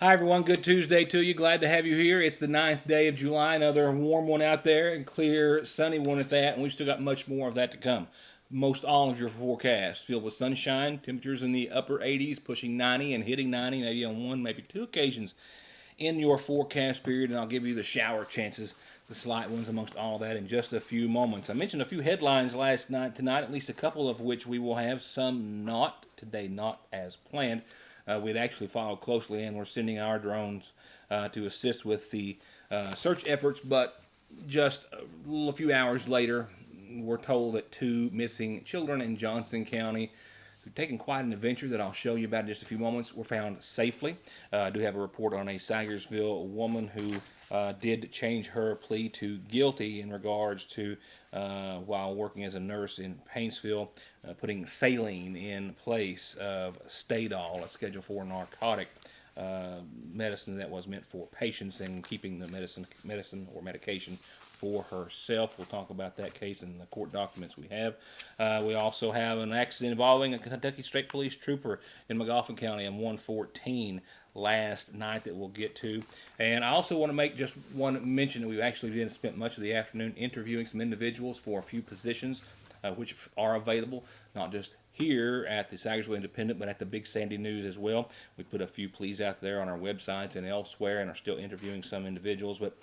Hi, everyone. Good Tuesday to you. Glad to have you here. It's the 9th day of July, another warm one out there, and clear, sunny one at that, and we've still got much more of that to come. Most all of your forecasts filled with sunshine, temperatures in the upper 80s, pushing 90 and hitting 90, maybe on one, maybe two occasions in your forecast period, and I'll give you the shower chances, the slight ones amongst all that, in just a few moments. I mentioned a few headlines tonight, at least a couple of which we will have, some not today, not as planned. We'd actually followed closely, and we're sending our drones to assist with the search efforts, but just a few hours later, we're told that two missing children in Johnson County who've taken quite an adventure that I'll show you about in just a few moments were found safely. I do have a report on a Sagersville woman who did change her plea to guilty in regards to while working as a nurse in Paintsville, putting saline in place of Stadol, a Schedule 4 narcotic medicine that was meant for patients, and keeping the medicine or medication for herself. We'll talk about that case and the court documents we have. We also have an accident involving a Kentucky State Police trooper in McGoffin County on 114 last night that we'll get to. And I also want to make just one mention that we've actually spent much of the afternoon interviewing some individuals for a few positions which are available, not just here at the Sagersville Independent, but at the Big Sandy News as well. We put a few pleas out there on our websites and elsewhere, and are still interviewing some individuals. But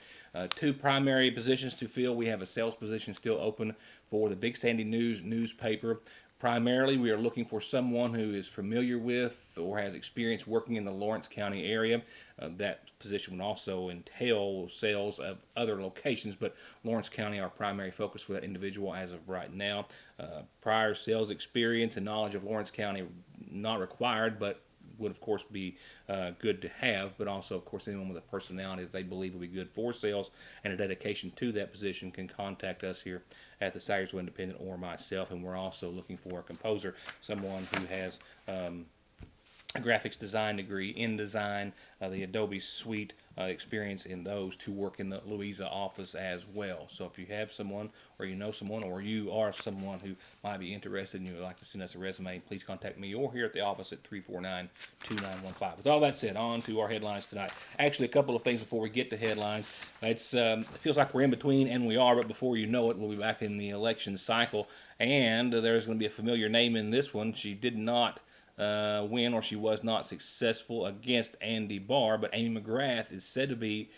two primary positions to fill. We have a sales position still open for the Big Sandy News newspaper. Primarily, we are looking for someone who is familiar with or has experience working in the Lawrence County area. That position would also entail sales of other locations, but Lawrence County, our primary focus for that individual as of right now. Prior sales experience and knowledge of Lawrence County not required, but would of course be good to have, but also of course anyone with a personality that they believe will be good for sales and a dedication to that position can contact us here at the Sagersville Independent or myself. And we're also looking for a composer, someone who has a graphics design degree, InDesign, the Adobe Suite experience in those, to work in the Louisa office as well. So if you have someone, or you know someone, or you are someone who might be interested and you would like to send us a resume, please contact me or here at the office at 349-2915. With all that said, on to our headlines tonight. Actually, a couple of things before we get to headlines. It feels like we're in between, and we are, but before you know it, we'll be back in the election cycle, and there's going to be a familiar name in this one. She did not win, or she was not successful against Andy Barr, but Amy McGrath is said to be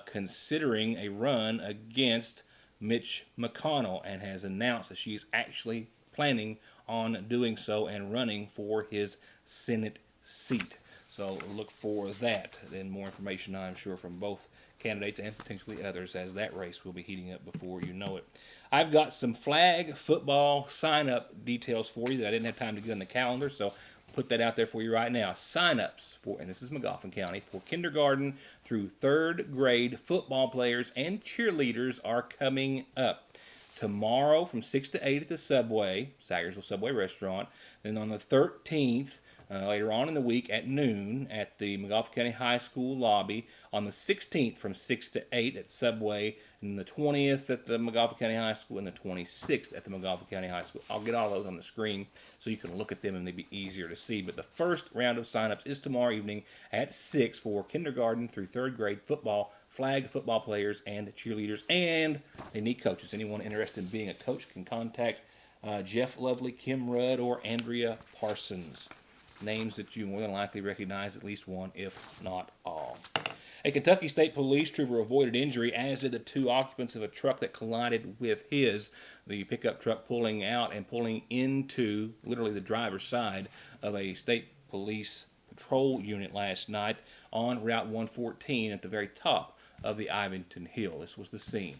considering a run against Mitch McConnell, and has announced that she is actually planning on doing so and running for his Senate seat. So look for that, and more information, I'm sure, from both candidates and potentially others, as that race will be heating up before you know it. I've got some flag football sign-up details for you that I didn't have time to get on the calendar, so put that out there for you right now. Sign-ups for, and this is McGoffin County, for kindergarten through third grade football players and cheerleaders are coming up tomorrow from 6 to 8 at the Subway, Sagersville Subway Restaurant. Then on the 13th, later on in the week at noon at the McGoffin County High School lobby. On the 16th from 6 to 8 at Subway, and the 20th at the McGoffin County High School, and the 26th at the McGoffin County High School. I'll get all those on the screen so you can look at them and they'd be easier to see. But the first round of signups is tomorrow evening at 6 for kindergarten through third grade football, flag football players and cheerleaders, and they need coaches. Anyone interested in being a coach can contact Jeff Lovely, Kim Rudd, or Andrea Parsons. Names that you more than likely recognize, at least one, if not all. A Kentucky State Police trooper avoided injury, as did the two occupants of a truck that collided with his. The pickup truck pulling out and pulling into literally the driver's side of a state police patrol unit last night on Route 114 at the very top of the Ivington Hill. This was the scene.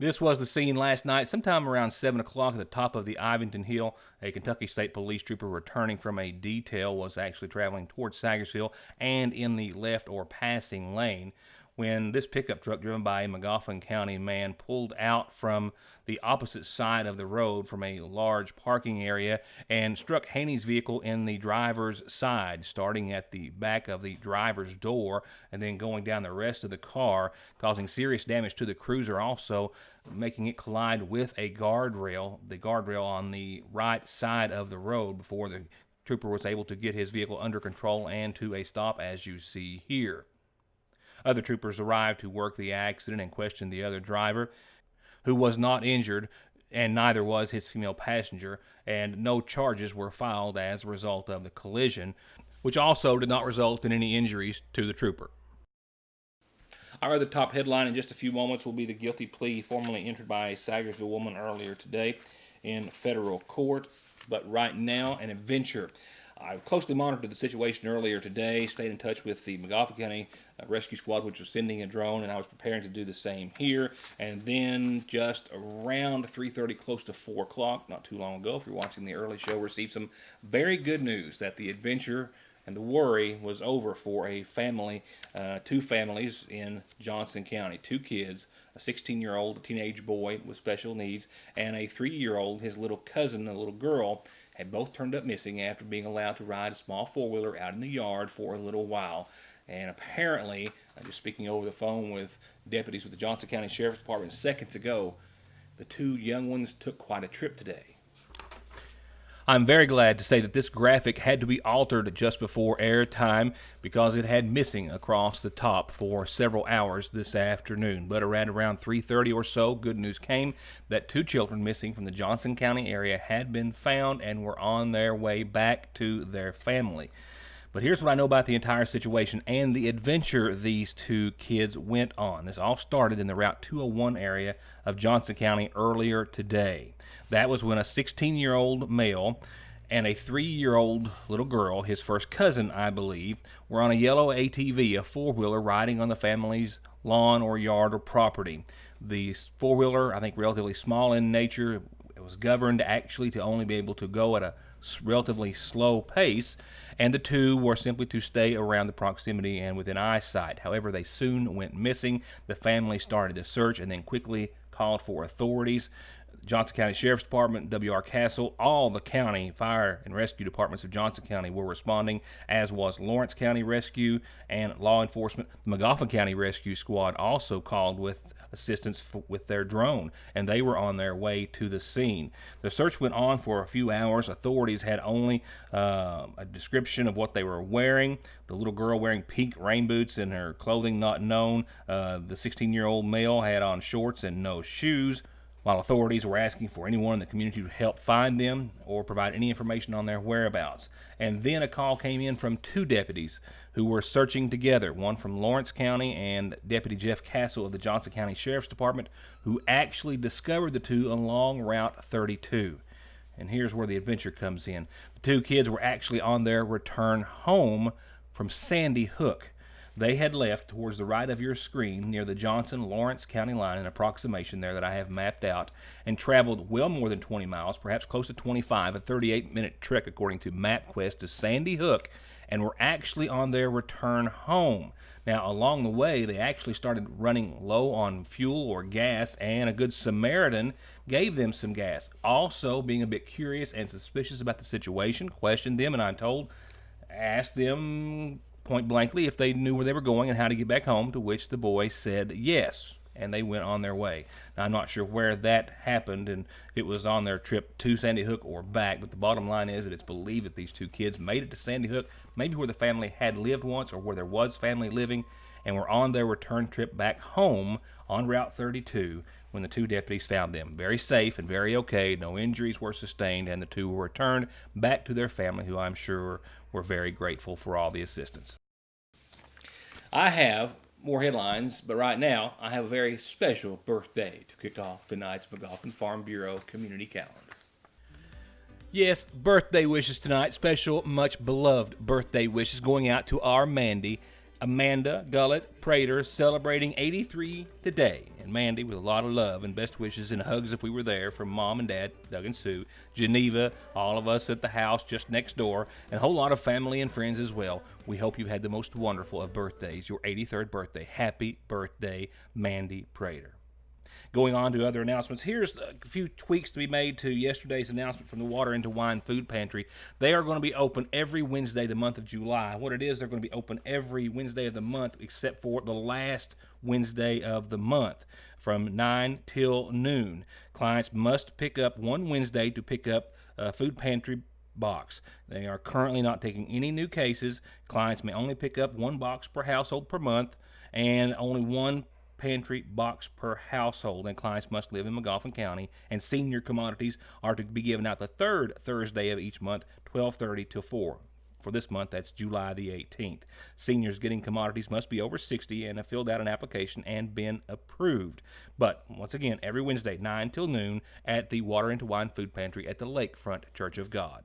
This was the scene last night, sometime around 7 o'clock at the top of the Ivington Hill. A Kentucky State Police trooper returning from a detail was actually traveling towards Sagersville and in the left or passing lane when this pickup truck driven by a McGoffin County man pulled out from the opposite side of the road from a large parking area and struck Haney's vehicle in the driver's side, starting at the back of the driver's door and then going down the rest of the car, causing serious damage to the cruiser, also making it collide with a guardrail, the guardrail on the right side of the road, before the trooper was able to get his vehicle under control and to a stop, as you see here. Other troopers arrived to work the accident and question the other driver, who was not injured, and neither was his female passenger, and no charges were filed as a result of the collision, which also did not result in any injuries to the trooper. Our other top headline in just a few moments will be the guilty plea formally entered by a Sagersville woman earlier today in federal court. But right now, an adventure. I closely monitored the situation earlier today, stayed in touch with the McGoffin County Rescue Squad, which was sending a drone, and I was preparing to do the same here. And then just around 3:30, close to 4 o'clock, not too long ago, if you're watching the early show, received some very good news that the adventure and the worry was over for a family, two families in Johnson County, two kids, a 16-year-old, a teenage boy with special needs, and a 3-year-old, his little cousin, a little girl, had both turned up missing after being allowed to ride a small four-wheeler out in the yard for a little while. And apparently, just speaking over the phone with deputies with the Johnson County Sheriff's Department seconds ago, the two young ones took quite a trip today. I'm very glad to say that this graphic had to be altered just before airtime because it had missing across the top for several hours this afternoon. But around 3:30 or so, good news came that two children missing from the Johnson County area had been found and were on their way back to their family. But here's what I know about the entire situation and the adventure these two kids went on. This all started in the Route 201 area of Johnson County earlier today. That was when a 16-year-old male and a 3-year-old little girl, his first cousin, I believe, were on a yellow ATV, a four-wheeler, riding on the family's lawn or yard or property. The four-wheeler, I think relatively small in nature, it was governed actually to only be able to go at a relatively slow pace, and the two were simply to stay around the proximity and within eyesight. However, they soon went missing. The family started to search and then quickly called for authorities. Johnson County Sheriff's Department, W.R. Castle, all the county fire and rescue departments of Johnson County were responding, as was Lawrence County Rescue and law enforcement. The McGoffin County Rescue Squad also called with assistance with their drone, and they were on their way to the scene. The search went on for a few hours. Authorities had only a description of what they were wearing. The little girl wearing pink rain boots and her clothing not known. The 16-year-old male had on shorts and no shoes, while authorities were asking for anyone in the community to help find them or provide any information on their whereabouts. And then a call came in from two deputies who were searching together, one from Lawrence County and Deputy Jeff Castle of the Johnson County Sheriff's Department, who actually discovered the two along Route 32. And here's where the adventure comes in. The two kids were actually on their return home from Sandy Hook. They had left towards the right of your screen near the Johnson-Lawrence County line, an approximation there that I have mapped out, and traveled well more than 20 miles, perhaps close to 25, a 38-minute trek according to MapQuest to Sandy Hook, and were actually on their return home. Now, along the way, they actually started running low on fuel or gas, and a good Samaritan gave them some gas. Also, being a bit curious and suspicious about the situation, questioned them, and I'm told, asked them point blankly if they knew where they were going and how to get back home, to which the boy said yes, and they went on their way. Now, I'm not sure where that happened and if it was on their trip to Sandy Hook or back, but the bottom line is that it's believed that these two kids made it to Sandy Hook, maybe where the family had lived once or where there was family living, and were on their return trip back home on Route 32 when the two deputies found them. Very safe and very okay, no injuries were sustained, and the two were returned back to their family, who I'm sure were very grateful for all the assistance. I have more headlines, but right now I have a very special birthday to kick off tonight's McGoffin Farm Bureau community calendar. Yes, birthday wishes tonight, special, much beloved birthday wishes going out to our Mandy, Amanda Gullett Prater, celebrating 83 today. And Mandy, with a lot of love and best wishes and hugs if we were there, from Mom and Dad, Doug and Sue, Geneva, all of us at the house just next door, and a whole lot of family and friends as well. We hope you had the most wonderful of birthdays, your 83rd birthday. Happy birthday, Mandy Prater. Going on to other announcements, here's a few tweaks to be made to yesterday's announcement from the Water into Wine Food Pantry. They are going to be open every Wednesday the month of July. What it is, they're going to be open every Wednesday of the month except for the last Wednesday of the month from 9 till noon. Clients must pick up one Wednesday to pick up food pantry box. They are currently not taking any new cases. Clients may only pick up 1 box per household per month and only 1 pantry box per household, and clients must live in McGoffin County, and senior commodities are to be given out the 3rd Thursday of each month, 12:30 till 4. For this month, that's July the 18th. Seniors getting commodities must be over 60 and have filled out an application and been approved. But, once again, every Wednesday, 9 till noon, at the Water into Wine Food Pantry at the Lakefront Church of God.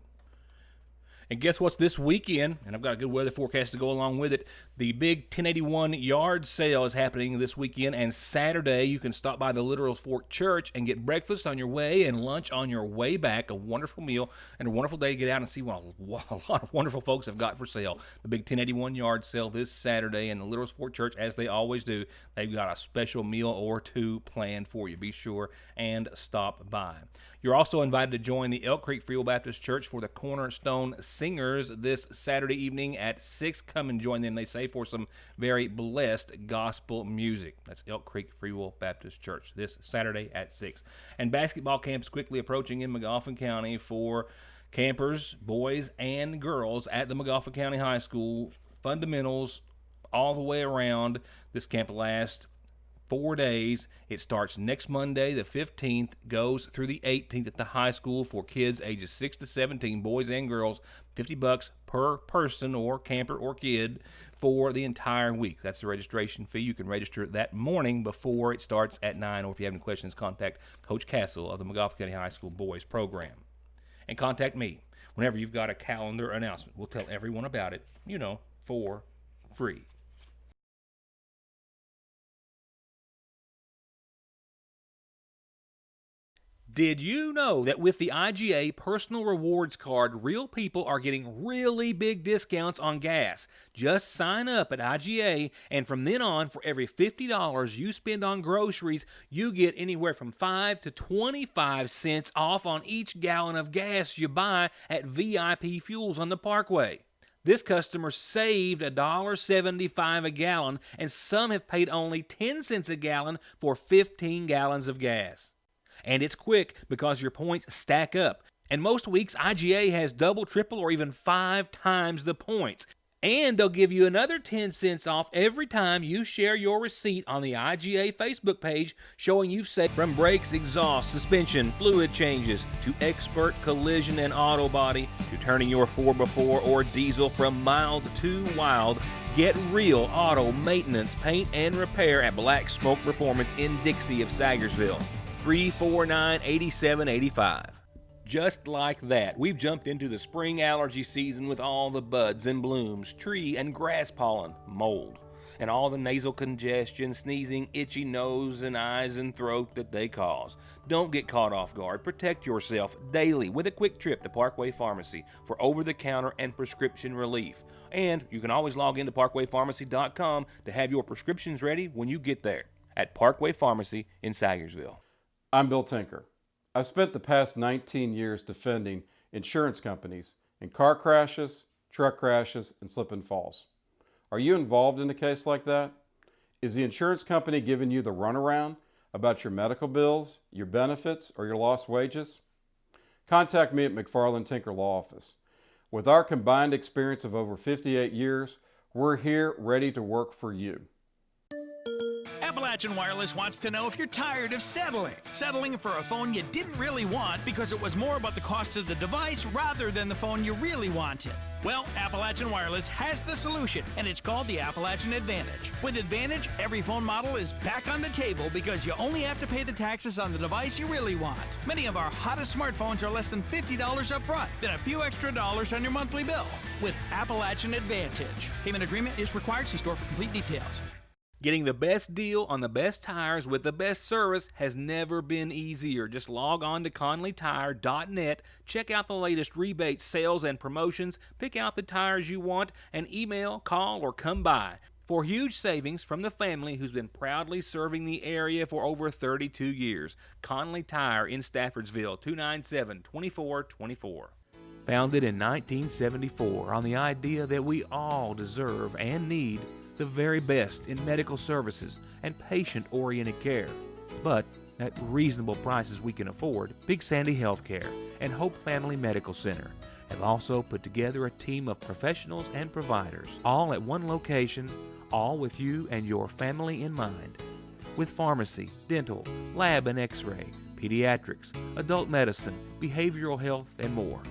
And guess what's this weekend? And I've got a good weather forecast to go along with it. The big 1081 yard sale is happening this weekend, and Saturday you can stop by the Littoral Fork Church and get breakfast on your way and lunch on your way back. A wonderful meal and a wonderful day to get out and see what a lot of wonderful folks have got for sale. The big 1081 yard sale this Saturday in the Littoral Fork Church, as they always do. They've got a special meal or two planned for you. Be sure and stop by. You're also invited to join the Elk Creek Free Will Baptist Church for the Cornerstone Singers this Saturday evening at 6. Come and join them, they say, for some very blessed gospel music. That's Elk Creek Free Will Baptist Church this Saturday at 6. And basketball camp is quickly approaching in McGoffin County for campers, boys and girls at the McGoffin County High School. Fundamentals all the way around. This camp lasts 4 days. It starts next Monday, the 15th, goes through the 18th at the high school for kids ages 6 to 17, boys and girls, $50 per person or camper or kid for the entire week. That's the registration fee. You can register that morning before it starts at 9, or if you have any questions, contact Coach Castle of the McGoffin County High School Boys Program. And contact me whenever you've got a calendar announcement. We'll tell everyone about it, for free. Did you know that with the IGA Personal Rewards Card, real people are getting really big discounts on gas? Just sign up at IGA, and from then on, for every $50 you spend on groceries, you get anywhere from 5 to 25 cents off on each gallon of gas you buy at VIP Fuels on the Parkway. This customer saved $1.75 a gallon, and some have paid only 10 cents a gallon for 15 gallons of gas. And it's quick because your points stack up. And most weeks, IGA has double, triple, or even 5 times the points. And they'll give you another 10 cents off every time you share your receipt on the IGA Facebook page showing you've saved. From brakes, exhaust, suspension, fluid changes, to expert collision and auto body, to turning your 4x4 or diesel from mild to wild, get real auto maintenance, paint, and repair at Black Smoke Performance in Dixie of Sagersville. 349-8785. Just like that, we've jumped into the spring allergy season with all the buds and blooms, tree and grass pollen, mold, and all the nasal congestion, sneezing, itchy nose and eyes and throat that they cause. Don't get caught off guard. Protect yourself daily with a quick trip to Parkway Pharmacy for over-the-counter and prescription relief. And you can always log into parkwaypharmacy.com to have your prescriptions ready when you get there at Parkway Pharmacy in Sagersville. I'm Bill Tinker. I've spent the past 19 years defending insurance companies in car crashes, truck crashes, and slip and falls. Are you involved in a case like that? Is the insurance company giving you the runaround about your medical bills, your benefits, or your lost wages? Contact me at McFarland Tinker Law Office. With our combined experience of over 58 years, we're here ready to work for you. Appalachian Wireless wants to know if you're tired of settling for a phone you didn't really want because it was more about the cost of the device rather than the phone you really wanted. Well, Appalachian Wireless has the solution, and it's called the Appalachian Advantage. With Advantage, every phone model is back on the table because you only have to pay the taxes on the device you really want. Many of our hottest smartphones are less than $50 up front, then a few extra dollars on your monthly bill. With Appalachian Advantage. Payment agreement is required. See store for complete details. Getting the best deal on the best tires with the best service has never been easier. Just log on to ConleyTire.net, check out the latest rebates, sales, and promotions, pick out the tires you want, and email, call, or come by for huge savings from the family who's been proudly serving the area for over 32 years. Conley Tire in Staffordsville, 297-2424. Founded in 1974 on the idea that we all deserve and need the very best in medical services and patient-oriented care. But at reasonable prices we can afford, Big Sandy Healthcare and Hope Family Medical Center have also put together a team of professionals and providers, all at one location, all with you and your family in mind. With pharmacy, dental, lab and x-ray, pediatrics, adult medicine, behavioral health, and more.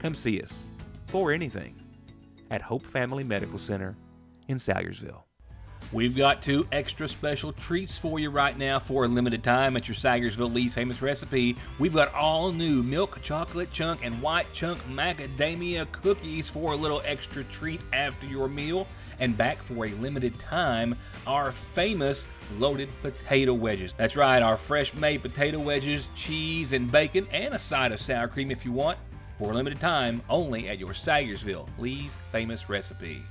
Come see us, for anything, at Hope Family Medical Center in Salyersville. We've got 2 extra special treats for you right now for a limited time at your Salyersville Lee's Famous Recipe. We've got all new milk chocolate chunk and white chunk macadamia cookies for a little extra treat after your meal. And back for a limited time, our famous loaded potato wedges. That's right, our fresh made potato wedges, cheese and bacon, and a side of sour cream if you want. For a limited time, only at your Salyersville Lee's Famous Recipe.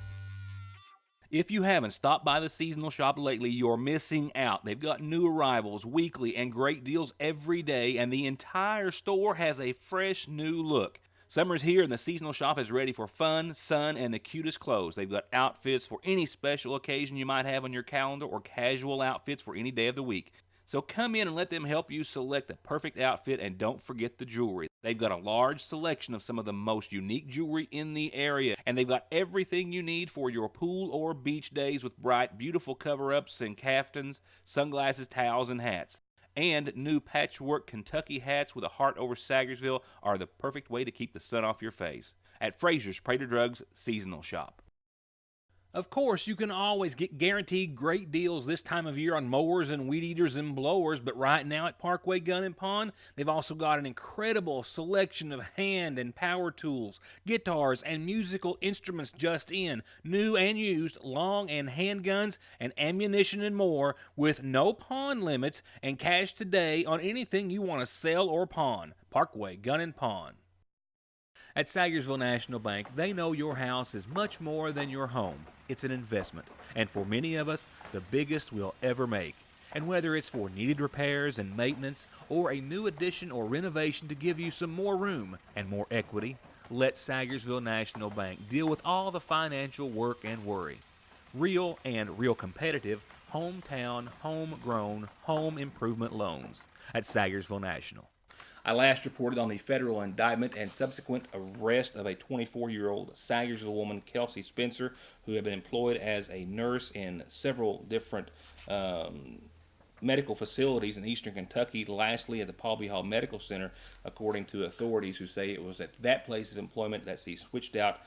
If you haven't stopped by the seasonal shop lately, you're missing out. They've got new arrivals weekly and great deals every day, and the entire store has a fresh new look. Summer's here and the seasonal shop is ready for fun, sun, and the cutest clothes. They've got outfits for any special occasion you might have on your calendar or casual outfits for any day of the week. So come in and let them help you select the perfect outfit, and don't forget the jewelry. They've got a large selection of some of the most unique jewelry in the area, and they've got everything you need for your pool or beach days with bright, beautiful cover-ups and caftans, sunglasses, towels, and hats. And new patchwork Kentucky hats with a heart over Salyersville are the perfect way to keep the sun off your face. At Fraser's Prater Drugs Seasonal Shop. Of course, you can always get guaranteed great deals this time of year on mowers and weed eaters and blowers, but right now at Parkway Gun and Pawn, they've also got an incredible selection of hand and power tools, guitars, and musical instruments just in, new and used, long and handguns, and ammunition and more, with no pawn limits and cash today on anything you want to sell or pawn. Parkway Gun and Pawn. At Salyersville National Bank, they know your house is much more than your home. It's an investment, and for many of us, the biggest we'll ever make. And whether it's for needed repairs and maintenance, or a new addition or renovation to give you some more room and more equity, let Salyersville National Bank deal with all the financial work and worry. Real and real competitive, hometown, homegrown, home improvement loans at Salyersville National. I last reported on the federal indictment and subsequent arrest of a 24-year-old Salyersville woman, Kelsey Spencer, who had been employed as a nurse in several different medical facilities in eastern Kentucky, lastly at the Paul B. Hall Medical Center, according to authorities who say it was at that place of employment that she switched out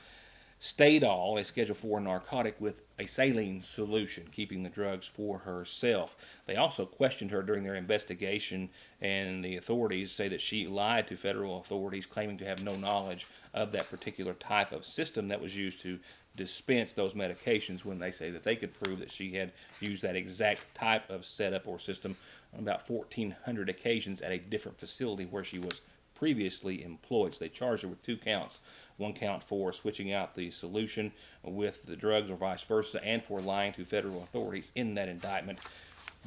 Stadol, a Schedule IV narcotic, with a saline solution, keeping the drugs for herself. They also questioned her during their investigation, and the authorities say that she lied to federal authorities, claiming to have no knowledge of that particular type of system that was used to dispense those medications, when they say that they could prove that she had used that exact type of setup or system on about 1,400 occasions at a different facility where she was previously employed. So they charged her with 2 counts. 1 count for switching out the solution with the drugs or vice versa, and for lying to federal authorities in that indictment.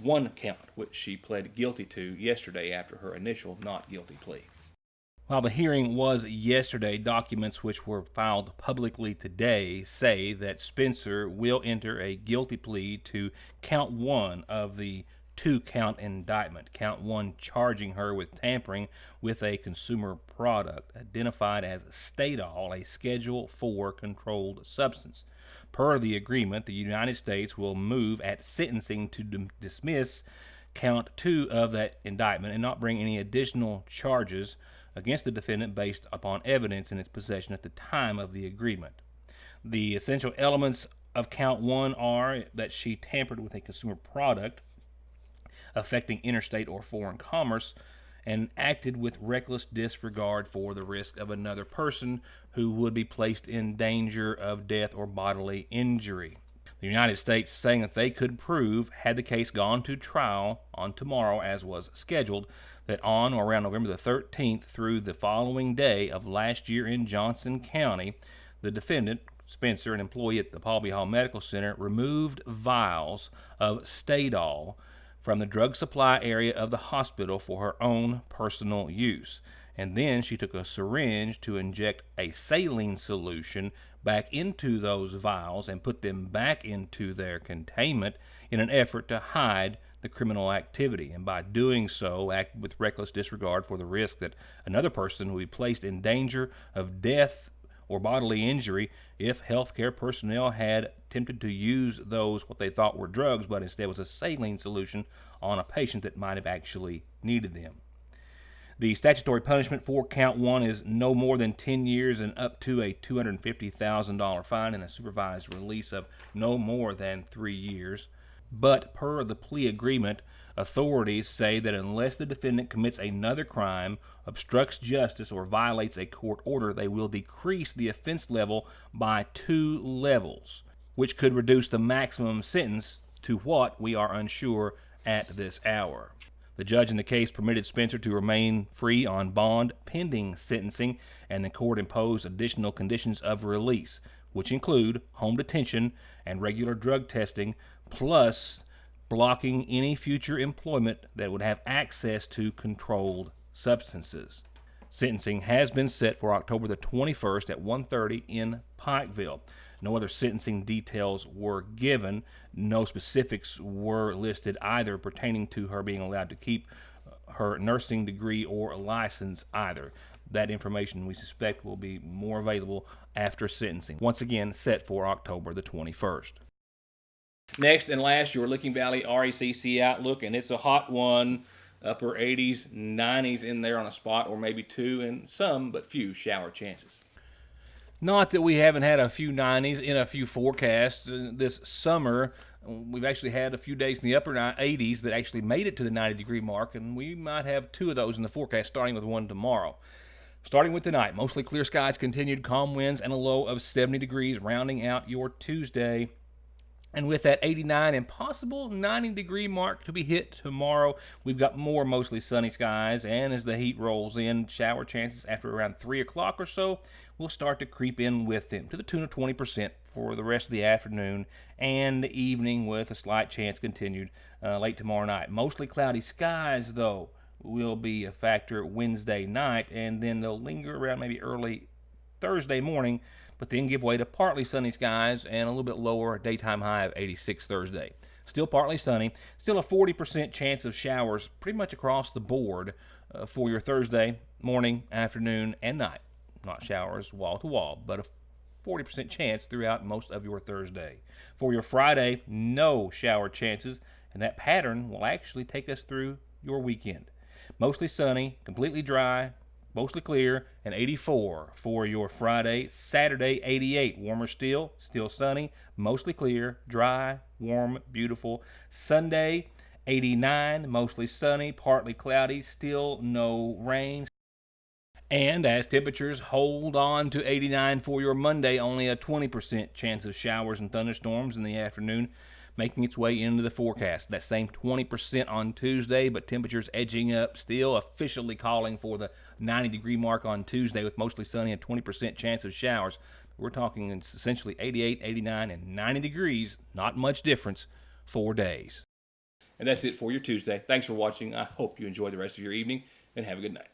1 count which she pled guilty to yesterday after her initial not guilty plea. While the hearing was yesterday, documents which were filed publicly today say that Spencer will enter a guilty plea to count 1 of the 2-count indictment. Count 1 charging her with tampering with a consumer product identified as Stadol, a Schedule IV controlled substance. Per the agreement, the United States will move at sentencing to dismiss count 2 of that indictment and not bring any additional charges against the defendant based upon evidence in its possession at the time of the agreement. The essential elements of count 1 are that she tampered with a consumer product affecting interstate or foreign commerce, and acted with reckless disregard for the risk of another person who would be placed in danger of death or bodily injury. The United States saying that they could prove, had the case gone to trial on tomorrow as was scheduled, that on or around November the 13th through the following day of last year in Johnson County, the defendant, Spencer, an employee at the Paul B. Hall Medical Center, removed vials of Stadol from the drug supply area of the hospital for her own personal use. And then she took a syringe to inject a saline solution back into those vials and put them back into their containment in an effort to hide the criminal activity, and by doing so, act with reckless disregard for the risk that another person will be placed in danger of death or bodily injury if healthcare personnel had attempted to use those what they thought were drugs, but instead was a saline solution on a patient that might have actually needed them. The statutory punishment for count one is no more than 10 years and up to a $250,000 fine and a supervised release of no more than 3 years. But per the plea agreement, authorities say that unless the defendant commits another crime, obstructs justice, or violates a court order, they will decrease the offense level by 2 levels, which could reduce the maximum sentence to what we are unsure at this hour. The judge in the case permitted Spencer to remain free on bond pending sentencing, and the court imposed additional conditions of release, which include home detention and regular drug testing, plus blocking any future employment that would have access to controlled substances. Sentencing has been set for October the 21st at 1:30 in Pikeville. No other sentencing details were given. No specifics were listed either pertaining to her being allowed to keep her nursing degree or license either. That information we suspect will be more available after sentencing. Once again, set for October the 21st. Next and last, your Licking Valley RACC outlook, and it's a hot one. Upper 80s, 90s in there on a spot or maybe two, and some but few shower chances. Not that we haven't had a few 90s in a few forecasts this summer. We've actually had a few days in the upper 80s that actually made it to the 90-degree mark, and we might have 2 of those in the forecast, starting with one tomorrow. Starting with tonight, mostly clear skies, continued calm winds, and a low of 70 degrees, rounding out your Tuesday. And with that 89 and possible 90-degree mark to be hit tomorrow, we've got more mostly sunny skies, and as the heat rolls in, shower chances after around 3 o'clock or so will start to creep in with them to the tune of 20% for the rest of the afternoon and evening, with a slight chance continued late tomorrow night. Mostly cloudy skies, though, will be a factor Wednesday night, and then they'll linger around maybe early Thursday morning, but then give way to partly sunny skies and a little bit lower daytime high of 86 Thursday. Still partly sunny, still a 40% chance of showers pretty much across the board for your Thursday morning, afternoon, and night. Not showers wall to wall, but a 40% chance throughout most of your Thursday. For your Friday, no shower chances, and that pattern will actually take us through your weekend. Mostly sunny, completely dry, mostly clear, and 84 for your Friday. Saturday, 88, warmer still sunny, mostly clear, dry, warm, beautiful. Sunday, 89, mostly sunny, partly cloudy, still no rain. And as temperatures hold on to 89 for your Monday, only a 20% chance of showers and thunderstorms in the afternoon, making its way into the forecast. That same 20% on Tuesday, but temperatures edging up, still officially calling for the 90-degree mark on Tuesday with mostly sunny and 20% chance of showers. We're talking essentially 88, 89, and 90 degrees, not much difference, 4 days. And that's it for your Tuesday. Thanks for watching. I hope you enjoy the rest of your evening, and have a good night.